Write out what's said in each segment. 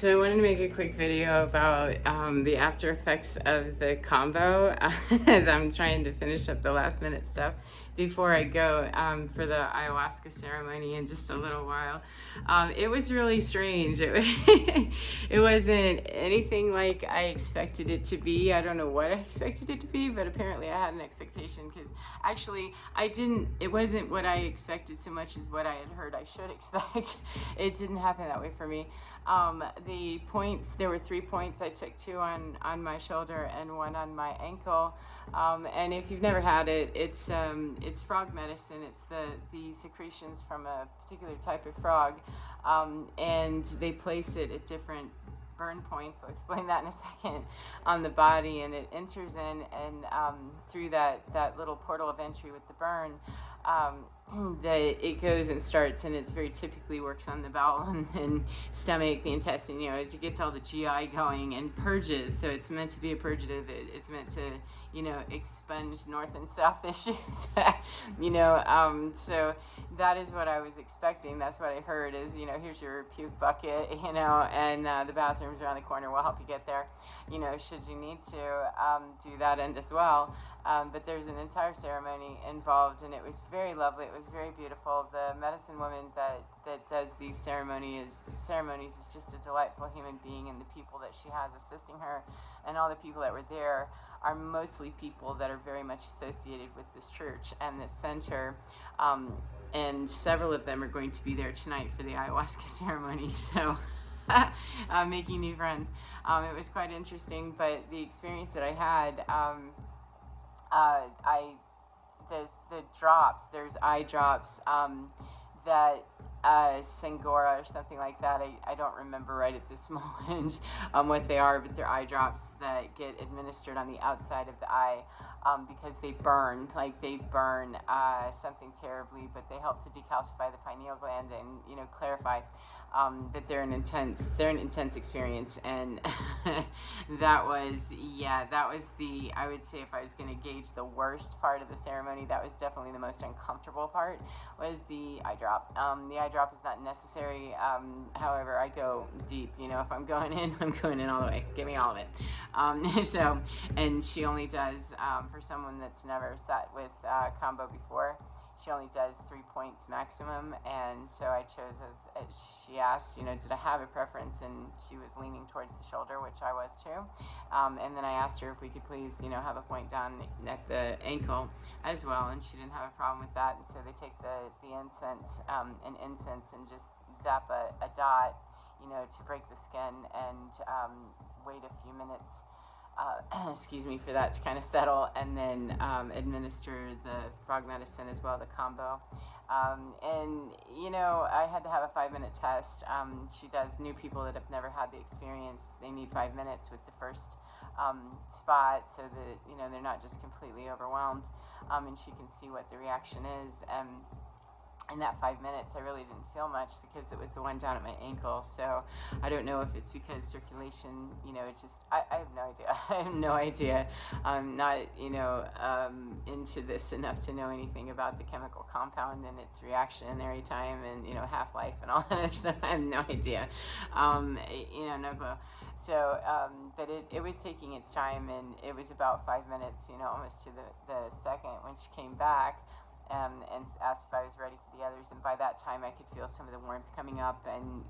So I wanted to make a quick video about the after effects of the combo as I'm trying to finish up the last minute stuff before I go for the ayahuasca ceremony in just a little while. It was really strange. It wasn't anything like I expected it to be. I don't know what I expected it to be, but apparently I had an expectation, because actually it wasn't what I expected so much as what I had heard I should expect. It didn't happen that way for me. The points, there were 3 points. I took 2 on my shoulder and 1 on my ankle. And if you've never had it, it's frog medicine. It's the secretions from a particular type of frog, and they place it at different burn points. I'll explain that in a second, on the body, and it enters in, and through that little portal of entry with the burn, that it goes and starts, and it's very typically works on the bowel and stomach, the intestine, it gets all the GI going and purges. So it's meant to be a purgative. It's meant to, expunge north and south issues. So that is what I was expecting. That's what I heard is, here's your puke bucket, and the bathroom's around the corner. We'll help you get there, should you need to do that end as well. But there's an entire ceremony involved, and it was very lovely. It was very beautiful. The medicine woman that does these ceremonies is just a delightful human being, and the people that she has assisting her and all the people that were there are mostly people that are very much associated with this church and this center. And several of them are going to be there tonight for the ayahuasca ceremony. So making new friends. It was quite interesting, but the experience that I had, the drops, there's eye drops, that Sangora or something like that. I don't remember right at this moment what they are, but they're eye drops that get administered on the outside of the eye, because they burn something terribly, but they help to decalcify the pineal gland and clarify. That they're an intense experience, and that was I would say, if I was going to gauge the worst part of the ceremony, that was definitely the most uncomfortable part, was the eye drop. The eye drop is not necessary. However, I go deep. If I'm going in, I'm going in all the way. Give me all of it. And she only does, for someone that's never sat with combo before, she only does 3 points maximum. And so I chose, as she asked, did I have a preference, and she was leaning towards the shoulder, which I was too. And then I asked her if we could please, have a point down at the ankle as well, and she didn't have a problem with that. And so they take the incense, and just zap a dot, to break the skin, and wait a few minutes, excuse me, for that to kind of settle, and then administer the frog medicine as well, the combo. And I had to have a 5-minute test. She does new people that have never had the experience. They need 5 minutes with the first spot, so that they're not just completely overwhelmed, and she can see what the reaction is. And in that 5 minutes, I really didn't feel much, because it was the one down at my ankle. So I don't know if it's because circulation, I have no idea. I have no idea. I'm not, into this enough to know anything about the chemical compound and its reactionary time and, half-life and all that stuff. I have no idea. No clue. So, but it was taking its time, and it was about 5 minutes, almost to the second, when she came back. And asked if I was ready for the others, and by that time I could feel some of the warmth coming up, and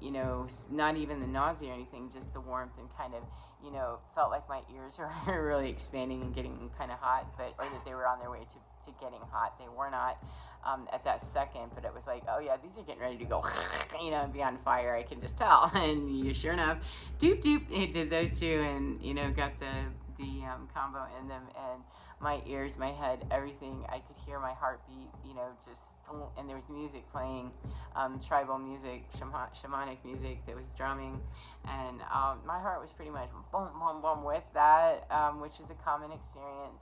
not even the nausea or anything, just the warmth, and kind of felt like my ears were really expanding and getting kind of hot, or that they were on their way to getting hot. They were not at that second, but it was like, oh yeah, these are getting ready to go and be on fire. I can just tell. And sure enough, doop doop, it did those two, and got the combo in them, and my ears, my head, everything, I could hear my heartbeat, and there was music playing, tribal music, shamanic music that was drumming, and my heart was pretty much boom, boom, boom with that, which is a common experience.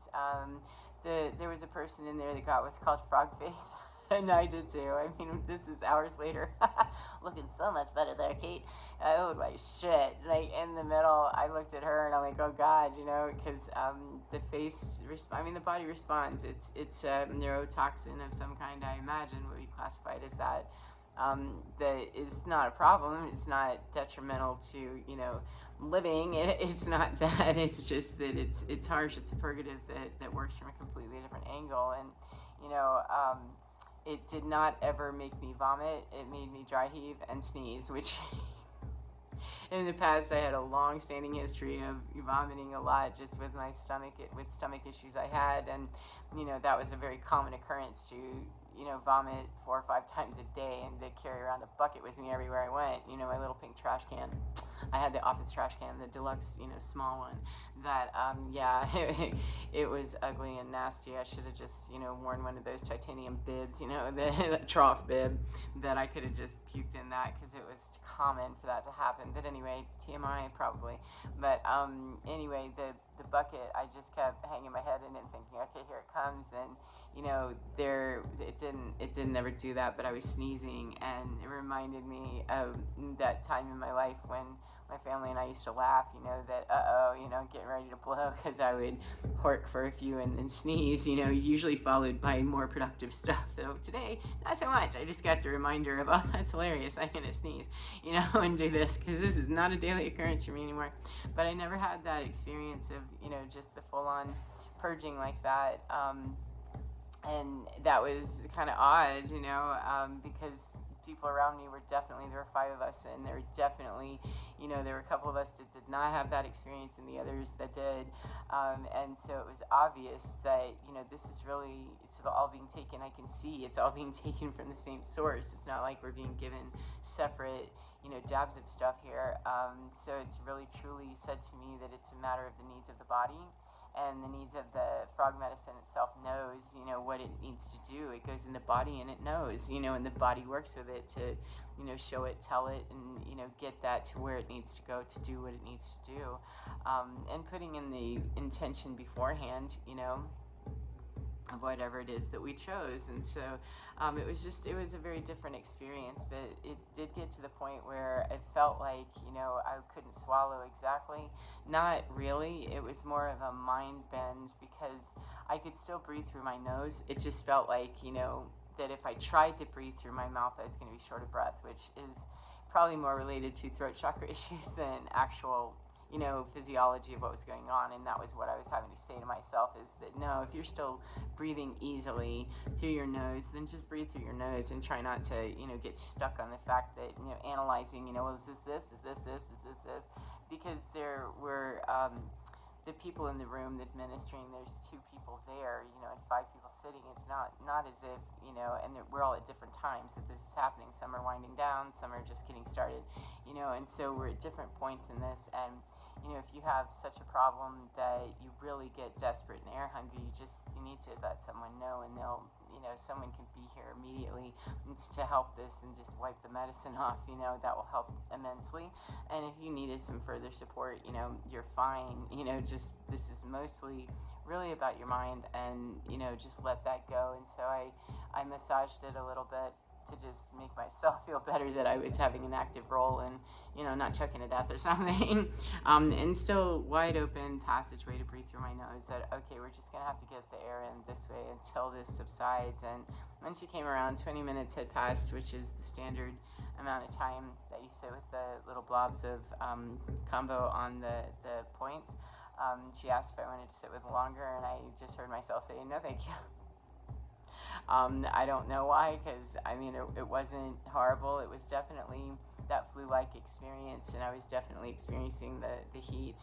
There was a person in there that got what's called frog face. And I did too. I mean, this is hours later. Looking so much better there, Kate. Oh my shit. Like, in the middle, I looked at her and I'm like, oh God, because the face, the body responds. It's a neurotoxin of some kind, I imagine, would be classified as that. that is not a problem. It's not detrimental to, living. It's not that. It's just that it's harsh. It's a purgative that works from a completely different angle. And you know, it did not ever make me vomit. It made me dry heave and sneeze, which in the past I had a long-standing history of vomiting a lot just with my stomach, with stomach issues I had, and that was a very common occurrence to vomit 4 or 5 times a day and to carry around a bucket with me everywhere I went. My little pink trash can. I had the office trash can, the deluxe, small one. That, yeah, it was ugly and nasty. I should have just, worn one of those titanium bibs, the trough bib, that I could have just puked in that because it was common for that to happen. But anyway, TMI probably. But anyway, the bucket, I just kept hanging my head in it and thinking, okay, here it comes. And it didn't ever do that, but I was sneezing, and it reminded me of that time in my life when my family and I used to laugh, that getting ready to blow, because I would hork for a few and then sneeze, usually followed by more productive stuff. So today, not so much. I just got the reminder of, oh, that's hilarious, I'm gonna sneeze, and do this, because this is not a daily occurrence for me anymore. But I never had that experience of, just the full-on purging like that. And that was kind of odd, because people around me were definitely, there were 5 of us, and there were definitely, there were a couple of us that did not have that experience and the others that did. And so it was obvious that, this is really, it's all being taken, I can see it's all being taken from the same source. It's not like we're being given separate, jabs of stuff here. So it's really truly said to me that it's a matter of the needs of the body, and the needs of the frog medicine itself knows, what it needs to do. It goes in the body and it knows, and the body works with it to, show it, tell it, and, get that to where it needs to go to do what it needs to do. And putting in the intention beforehand, of whatever it is that we chose. And so it was a very different experience, but it did get to the point where it felt like, I couldn't swallow exactly. Not really. It was more of a mind bend, because I could still breathe through my nose. It just felt like, that if I tried to breathe through my mouth, I was going to be short of breath, which is probably more related to throat chakra issues than actual physiology of what was going on. And that was what I was having to say to myself, is that no, if you're still breathing easily through your nose, then just breathe through your nose, and try not to, get stuck on the fact that, analyzing, well, is this, is this, because there were, the people in the room administering, there's 2 people there, and 5 people sitting. It's not as if, and we're all at different times that this is happening. Some are winding down, some are just getting started, and so we're at different points in this. And if you have such a problem that you really get desperate and air hungry, you need to let someone know, and they'll, someone can be here immediately to help this and just wipe the medicine off. That will help immensely. And if you needed some further support, you're fine. Just, this is mostly really about your mind, and just let that go. And so I massaged it a little bit to just make myself feel better that I was having an active role, and not choking to death or something. And still wide open passageway to breathe through my nose, that okay, we're just gonna have to get the air in this way until this subsides. And when she came around, 20 minutes had passed, which is the standard amount of time that you sit with the little blobs of combo on the points. She asked if I wanted to sit with longer, and I just heard myself say, no thank you. I don't know why, because it wasn't horrible. It was definitely that flu-like experience, and I was definitely experiencing the heat,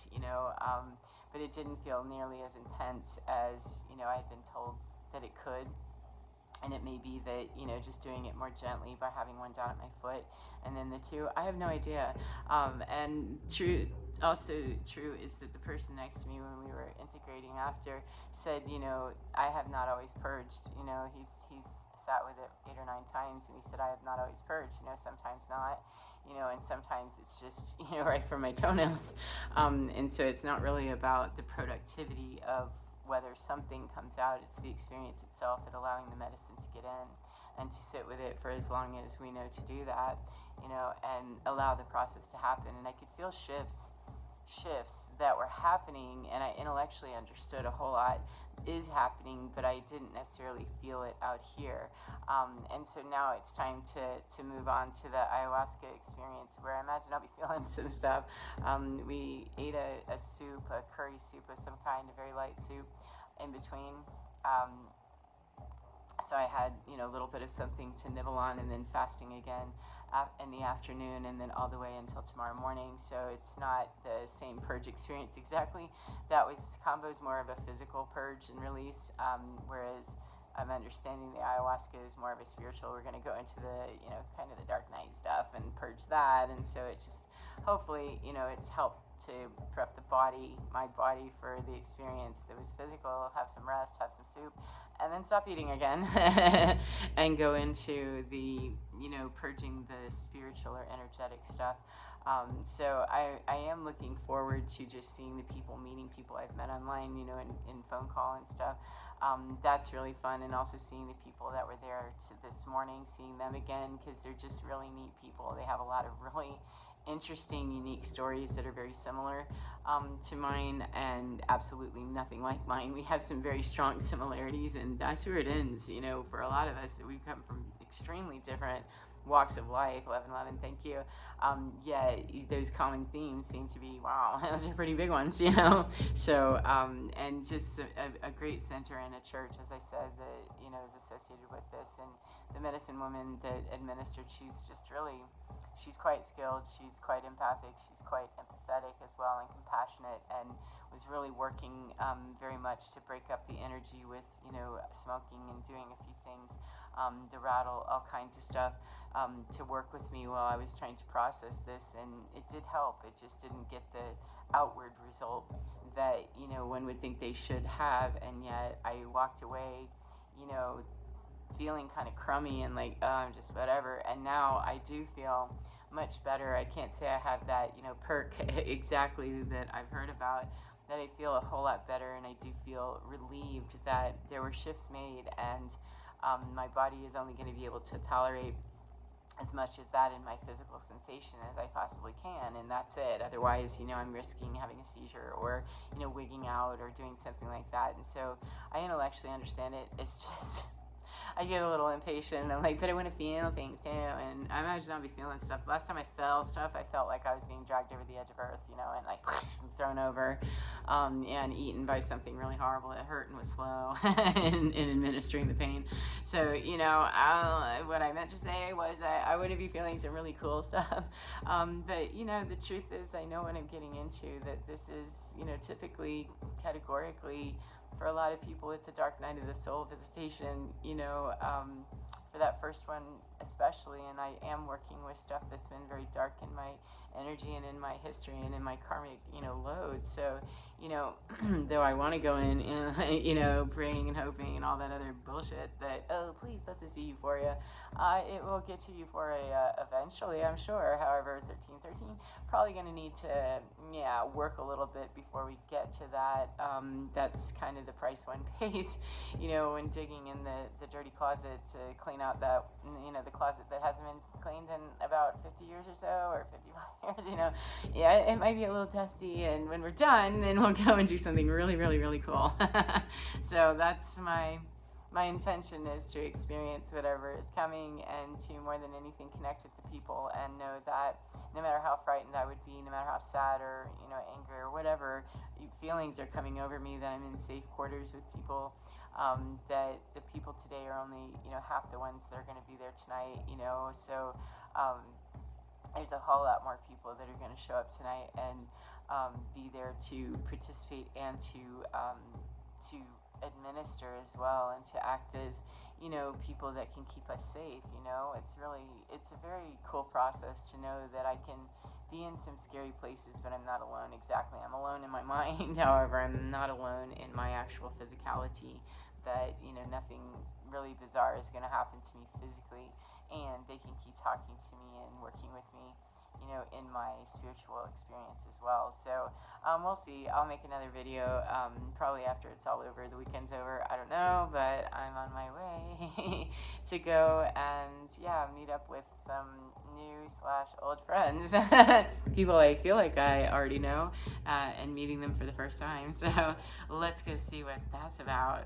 but it didn't feel nearly as intense as I had been told that it could. And it may be that, just doing it more gently by having one down at my foot, and then the 2, I have no idea. And also true is that the person next to me, when we were integrating after, said, I have not always purged. He's sat with it 8 or 9 times, and he said, I have not always purged. Sometimes not. And sometimes it's just, right from my toenails. And so it's not really about the productivity of whether something comes out. It's the experience itself, and allowing the medicine to get in, and to sit with it for as long as we know to do that, and allow the process to happen. And I could feel shifts that were happening, and I intellectually understood a whole lot is happening, but I didn't necessarily feel it out here. And so now it's time to move on to the ayahuasca experience, where I imagine I'll be feeling some stuff. We ate a soup, a curry soup of some kind, a very light soup in between. So I had, a little bit of something to nibble on, and then fasting again in the afternoon, and then all the way until tomorrow morning. So it's not the same purge experience exactly. That was combo's more of a physical purge and release, whereas I'm understanding the ayahuasca is more of a spiritual. We're going to go into the, kind of the dark night stuff and purge that, and so it just hopefully, it's helped to prep my body for the experience that was physical, have some rest, have some soup, and then stop eating again and go into the, purging the spiritual or energetic stuff. So I am looking forward to just seeing the people, meeting people I've met online, in phone call and stuff. That's really fun, and also seeing the people that were there this morning, seeing them again, because they're just really neat people. They have a lot of really interesting, unique stories that are very similar to mine, and absolutely nothing like mine. We have some very strong similarities, and that's where it ends. For a lot of us, we come from extremely different walks of life. 1111, thank you. Yeah, those common themes seem to be, wow, those are pretty big ones. So and just a great center in a church, as I said, that is associated with this. And the medicine woman that administered, she's quite skilled, she's quite empathic, she's quite empathetic as well, and compassionate, and was really working very much to break up the energy with smoking and doing a few things, the rattle, all kinds of stuff, to work with me while I was trying to process this, and it did help. It just didn't get the outward result that one would think they should have, and yet I walked away feeling kind of crummy and like, oh, I'm just whatever. And now I do feel much better. I can't say I have that, perk exactly that I've heard about, that I feel a whole lot better, and I do feel relieved that there were shifts made, and my body is only going to be able to tolerate as much of that in my physical sensation as I possibly can, and that's it. Otherwise, I'm risking having a seizure or, wigging out or doing something like that. And so I intellectually understand it. It's just I get a little impatient. I'm like, but I want to feel things too, and I imagine I'll be feeling stuff. Last time I felt stuff, I felt like I was being dragged over the edge of earth, and like thrown over, and eaten by something really horrible that hurt and was slow in administering the pain. So, what I meant to say was I would be feeling some really cool stuff. But, the truth is, I know what I'm getting into, that this is, typically, categorically, for a lot of people, it's a dark night of the soul visitation, for that first one especially. And I am working with stuff that's been very dark in my energy and in my history and in my karmic, load. So, though I want to go in and, praying and hoping and all that other bullshit that, oh, please let this be euphoria. It will get to euphoria eventually, I'm sure. However, 1313, probably going to need to, work a little bit before we get to that. That's kind of the price one pays, when digging in the dirty closet to clean out that, the closet that hasn't been cleaned in about 50 years or so, or 55 years, yeah, it might be a little dusty, and when we're done, then we'll go and do something really, really, really cool. So that's my intention, is to experience whatever is coming, and to, more than anything, connect with the people, and know that no matter how frightened I would be, no matter how sad or, angry or whatever feelings are coming over me, that I'm in safe quarters with people, that the people today are only, half the ones that are going to be there tonight, so there's a whole lot more people that are going to show up tonight and be there to participate and to administer as well, and to act as, people that can keep us safe. It's a very cool process to know that I can be in some scary places, but I'm not alone. Exactly, I'm alone in my mind. However, I'm not alone in my actual physicality, that, nothing really bizarre is going to happen to me physically, and they can keep talking to me and working with me, in my spiritual experience as well. So we'll see. I'll make another video probably after it's all over. The weekend's over. I don't know, but I'm on my way. actually, to go and meet up with some new slash old friends, people I feel like I already know, and meeting them for the first time. So let's go see what that's about.